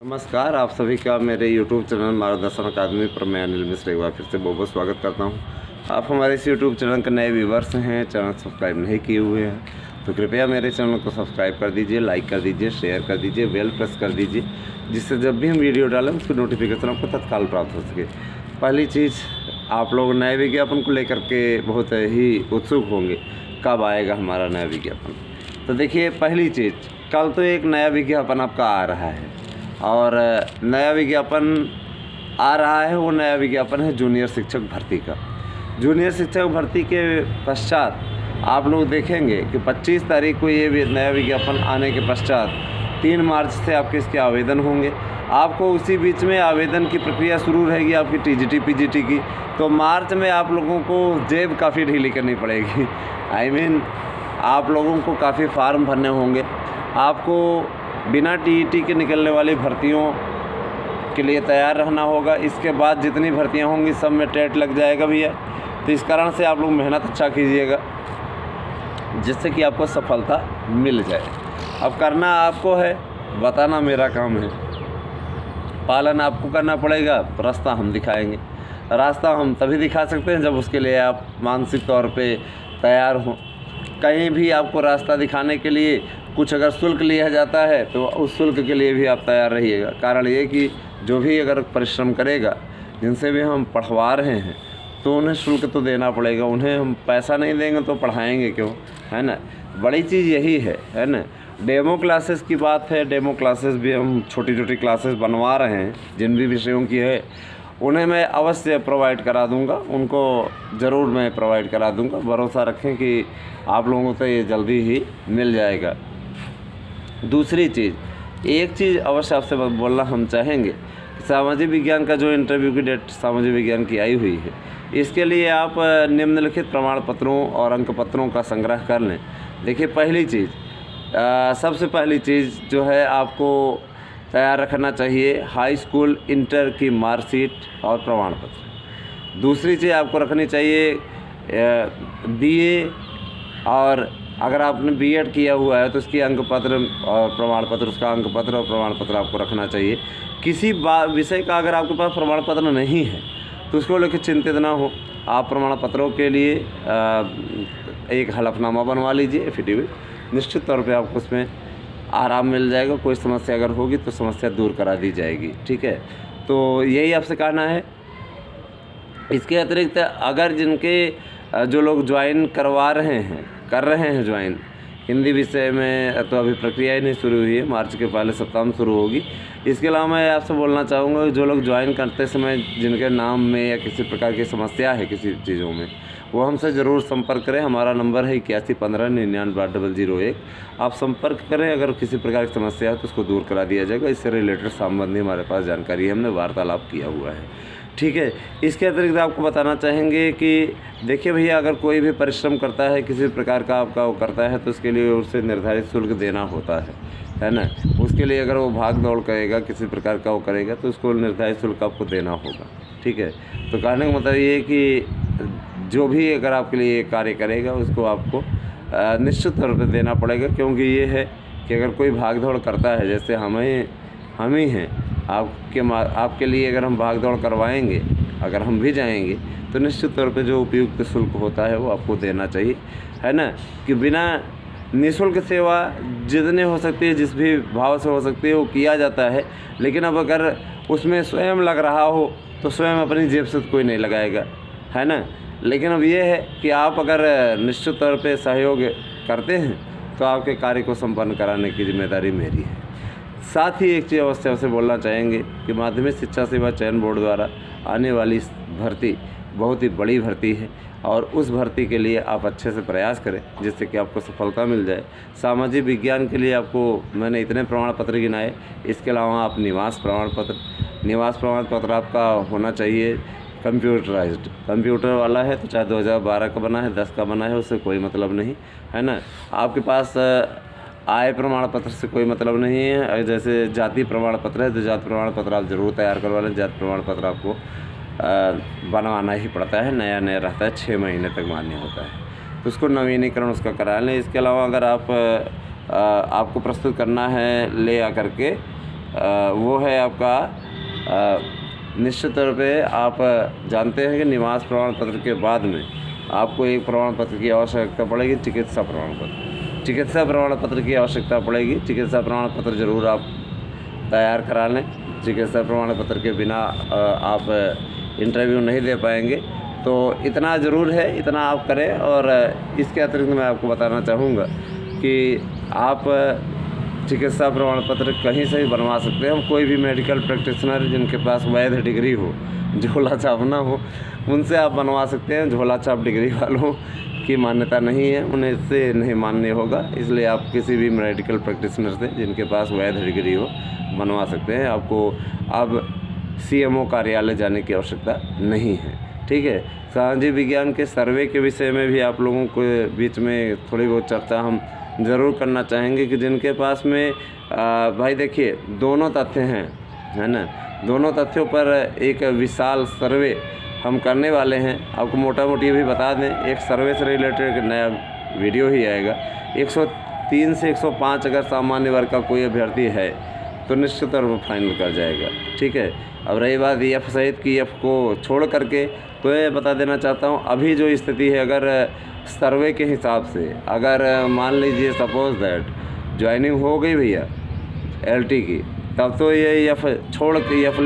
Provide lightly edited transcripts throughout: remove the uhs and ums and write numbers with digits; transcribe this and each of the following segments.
नमस्कार, आप सभी का मेरे YouTube चैनल मार्गदर्शन अकादमी पर मैं अनिल मिश्र एक बार फिर से बहुत बहुत स्वागत करता हूं। आप हमारे इस YouTube चैनल के नए व्यूवर्स हैं, चैनल सब्सक्राइब नहीं किए हुए हैं तो कृपया मेरे चैनल को सब्सक्राइब कर दीजिए, लाइक कर दीजिए, शेयर कर दीजिए, बेल प्रेस कर दीजिए, जिससे जब भी हम वीडियो डालें उसकी नोटिफिकेशन आपको तत्काल प्राप्त हो सके। पहली चीज़, आप लोग नए विज्ञापन को लेकर के बहुत ही उत्सुक होंगे, कब आएगा हमारा नया विज्ञापन। तो देखिए, पहली चीज़, कल तो एक नया विज्ञापन आपका आ रहा है और नया विज्ञापन आ रहा है, वो नया विज्ञापन है जूनियर शिक्षक भर्ती का। जूनियर शिक्षक भर्ती के पश्चात आप लोग देखेंगे कि 25 तारीख को ये नया विज्ञापन आने के पश्चात 3 मार्च से आपके इसके आवेदन होंगे। आपको उसी बीच में आवेदन की प्रक्रिया शुरू रहेगी आपकी टीजीटी पीजीटी की। तो मार्च में आप लोगों को जेब काफ़ी ढीली करनी पड़ेगी। आप लोगों को काफ़ी फार्म भरने होंगे। आपको बिना टीईटी के निकलने वाली भर्तियों के लिए तैयार रहना होगा। इसके बाद जितनी भर्तियां होंगी सब में टेट लग जाएगा भैया। तो इस कारण से आप लोग मेहनत अच्छा कीजिएगा, जिससे कि आपको सफलता मिल जाए। अब करना आपको है, बताना मेरा काम है। पालन आपको करना पड़ेगा, रास्ता हम दिखाएंगे। रास्ता हम तभी दिखा सकते हैं जब उसके लिए आप मानसिक तौर पे तैयार हों। कहीं भी आपको रास्ता दिखाने के लिए कुछ अगर शुल्क लिया जाता है तो उस शुल्क के लिए भी आप तैयार रहिएगा। कारण ये कि जो भी अगर परिश्रम करेगा, जिनसे भी हम पढ़वा रहे हैं, तो उन्हें शुल्क तो देना पड़ेगा। उन्हें हम पैसा नहीं देंगे तो पढ़ाएंगे क्यों, है ना। बड़ी चीज़ यही है ना। डेमो क्लासेस की बात है, डेमो क्लासेस भी हम छोटी छोटी क्लासेस बनवा रहे हैं, जिन भी विषयों की है उन्हें मैं अवश्य प्रोवाइड करा दूंगा। उनको ज़रूर मैं प्रोवाइड करा दूंगा। भरोसा रखें कि आप लोगों को ये जल्दी ही मिल जाएगा। दूसरी चीज़, एक चीज़ अवश्य आपसे बोलना हम चाहेंगे, सामाजिक विज्ञान का जो इंटरव्यू की डेट सामाजिक विज्ञान की आई हुई है, इसके लिए आप निम्नलिखित प्रमाण पत्रों और अंक पत्रों का संग्रह कर लें। देखिए, पहली चीज़, सबसे पहली चीज़ जो है आपको तैयार रखना चाहिए हाई स्कूल इंटर की मार्कशीट और प्रमाण पत्र। दूसरी चीज़ आपको रखनी चाहिए बीए, और अगर आपने बीएड किया हुआ है तो उसकी अंक पत्र और प्रमाण पत्र, उसका अंक पत्र और प्रमाण पत्र आपको रखना चाहिए। किसी विषय का अगर आपके पास प्रमाण पत्र नहीं है तो उसको लेकर चिंतित ना हो। आप प्रमाण पत्रों के लिए एक हलफनामा बनवा लीजिए, एफिडेविट। निश्चित तौर पे आपको उसमें आराम मिल जाएगा। कोई समस्या अगर होगी तो समस्या दूर करा दी जाएगी, ठीक है। तो यही आपसे कहना है। इसके अतिरिक्त अगर जिनके जो लोग ज्वाइन करवा रहे हैं, कर रहे हैं ज्वाइन हिंदी विषय में, तो अभी प्रक्रिया ही नहीं शुरू हुई है, मार्च के पहले सप्ताह में शुरू होगी। इसके अलावा मैं आपसे बोलना चाहूँगा कि जो लोग ज्वाइन करते समय जिनके नाम में या किसी प्रकार की समस्या है किसी चीज़ों में, वो हमसे ज़रूर संपर्क करें। हमारा नंबर है 8115998001। आप संपर्क करें। अगर किसी प्रकार की समस्या है तो उसको दूर करा दिया जाएगा। इससे रिलेटेड संबंधी हमारे पास जानकारी हमने वार्तालाप किया हुआ है, ठीक है। इसके अतिरिक्त आपको बताना चाहेंगे कि देखिए भैया, अगर कोई भी परिश्रम करता है, किसी प्रकार का आपका वो करता है, तो उसके लिए उसे निर्धारित शुल्क देना होता है ना। उसके लिए अगर वो भाग दौड़ करेगा, किसी प्रकार का वो करेगा, तो उसको निर्धारित शुल्क आपको देना होगा, ठीक है। तो कहने का मतलब ये है कि जो भी अगर आपके लिए कार्य करेगा उसको आपको निश्चित तौर पर देना पड़ेगा। क्योंकि ये है कि अगर कोई भाग दौड़ करता है, जैसे हम ही हैं, आपके लिए अगर हम भाग दौड़ करवाएंगे, अगर हम भी जाएंगे, तो निश्चित तौर पे जो उपयुक्त शुल्क होता है वो आपको देना चाहिए, है ना। कि बिना निःशुल्क सेवा जितने हो सकती है, जिस भी भाव से हो सकती है, वो किया जाता है। लेकिन अब अगर उसमें स्वयं लग रहा हो तो स्वयं अपनी जेब से कोई नहीं लगाएगा, है ना। लेकिन अब ये है कि आप अगर निश्चित तौर पे सहयोग करते हैं तो आपके कार्य को संपन्न कराने की जिम्मेदारी मेरी है। साथ ही एक चीज़ अवश्य से बोलना चाहेंगे कि माध्यमिक शिक्षा सेवा चयन बोर्ड द्वारा आने वाली भर्ती बहुत ही बड़ी भर्ती है, और उस भर्ती के लिए आप अच्छे से प्रयास करें, जिससे कि आपको सफलता मिल जाए। सामाजिक विज्ञान के लिए आपको मैंने इतने प्रमाण पत्र गिनाए। इसके अलावा आप निवास प्रमाण पत्र आपका होना चाहिए कंप्यूटराइज्ड। कंप्यूटर वाला है तो चाहे 2012 का बना है, 10 का बना है, उससे कोई मतलब नहीं, है ना। आपके पास आय प्रमाण पत्र से कोई मतलब नहीं है। जैसे जाति प्रमाण पत्र है तो जाति प्रमाण पत्र आप ज़रूर तैयार करवा लें। जाति प्रमाण पत्र आपको बनवाना ही पड़ता है, नया रहता है, 6 महीने तक मान्य होता है, तो उसको नवीनीकरण उसका करा लें। इसके अलावा अगर आपको प्रस्तुत करना है ले आकर के वो है आपका निश्चित तौर पे आप जानते हैं कि निवास प्रमाण पत्र के बाद में आपको एक प्रमाण पत्र की आवश्यकता पड़ेगी, चिकित्सा प्रमाण पत्र। चिकित्सा प्रमाण पत्र की आवश्यकता पड़ेगी। चिकित्सा प्रमाण पत्र ज़रूर आप तैयार करा लें। चिकित्सा प्रमाण पत्र के बिना आप इंटरव्यू नहीं दे पाएंगे, तो इतना ज़रूर है, इतना आप करें। और इसके अतिरिक्त मैं आपको बताना चाहूँगा कि आप चिकित्सा प्रमाण पत्र कहीं से भी बनवा सकते हैं। हम कोई भी मेडिकल प्रैक्टिशनर जिनके पास वैध डिग्री हो, झोला छाप ना हो, उनसे आप बनवा सकते हैं। झोला छाप डिग्री वालों की मान्यता नहीं है, उन्हें इससे नहीं मान्य होगा, इसलिए आप किसी भी मेडिकल प्रैक्टिशनर से जिनके पास वैध डिग्री हो बनवा सकते हैं। आपको अब CMO कार्यालय जाने की आवश्यकता नहीं है, ठीक है। सामाजिक विज्ञान के सर्वे के विषय में भी आप लोगों के बीच में थोड़ी बहुत चर्चा हम ज़रूर करना चाहेंगे कि जिनके पास में भाई देखिए दोनों तथ्य हैं, है ना। दोनों तथ्यों पर एक विशाल सर्वे हम करने वाले हैं। आपको मोटा मोटी भी बता दें, एक सर्वे से रिलेटेड एक नया वीडियो ही आएगा। 103 से 105 अगर सामान्य वर्ग का कोई अभ्यर्थी है तो निश्चित तौर पर फाइनल कर जाएगा, ठीक है। अब रही बात EF सहित की EF को छोड़ करके, तो ये बता देना चाहता हूँ अभी जो स्थिति है, अगर सर्वे के हिसाब से अगर मान लीजिए सपोज दैट ज्वाइनिंग हो गई भैया LT की, तब तो ये EF छोड़ के EF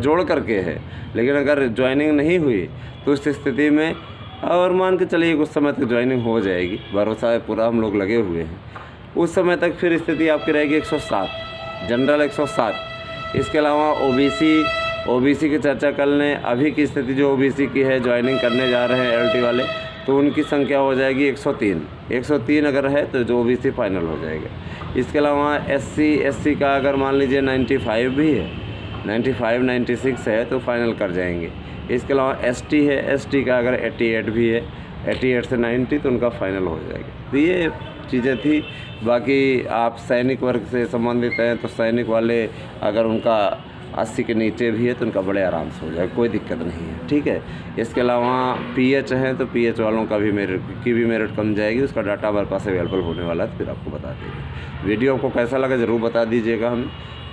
जोड़ करके है। लेकिन अगर ज्वाइनिंग नहीं हुई तो उस स्थिति में और मान के चलिए कुछ समय तक ज्वाइनिंग हो जाएगी, भरोसा है पूरा, हम लोग लगे हुए हैं। उस समय तक फिर स्थिति आपकी रहेगी 107, जनरल 107। इसके अलावा OBC की चर्चा कर लें। अभी की स्थिति जो OBC की है, ज्वाइनिंग करने जा रहे हैं LT वाले, तो उनकी संख्या हो जाएगी 103। 103 अगर है तो जो OBC फाइनल हो जाएगा। इसके अलावा SC का अगर मान लीजिए 95 भी है, 95 96 है तो फाइनल कर जाएंगे। इसके अलावा ST है, ST का अगर 88 भी है, 88 से 90 तो उनका फाइनल हो जाएगा। तो ये चीज़ें थी। बाकी आप सैनिक वर्ग से संबंधित हैं तो सैनिक वाले अगर उनका 80 के नीचे भी है तो उनका बड़े आराम से हो जाएगा, कोई दिक्कत नहीं है, ठीक है। इसके अलावा PH हैं तो PH वालों का भी मेरिट कम जाएगी, उसका डाटा हमारे पास अवेलेबल होने वाला है, फिर आपको बता देंगे। वीडियो आपको कैसा लगा ज़रूर बता दीजिएगा हमें।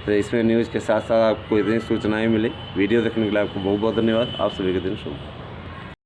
तो इसमें न्यूज़ के साथ साथ आपको इतनी सूचनाएँ मिली। वीडियो देखने के लिए आपको बहुत बहुत धन्यवाद। आप सभी के दिन शुभ।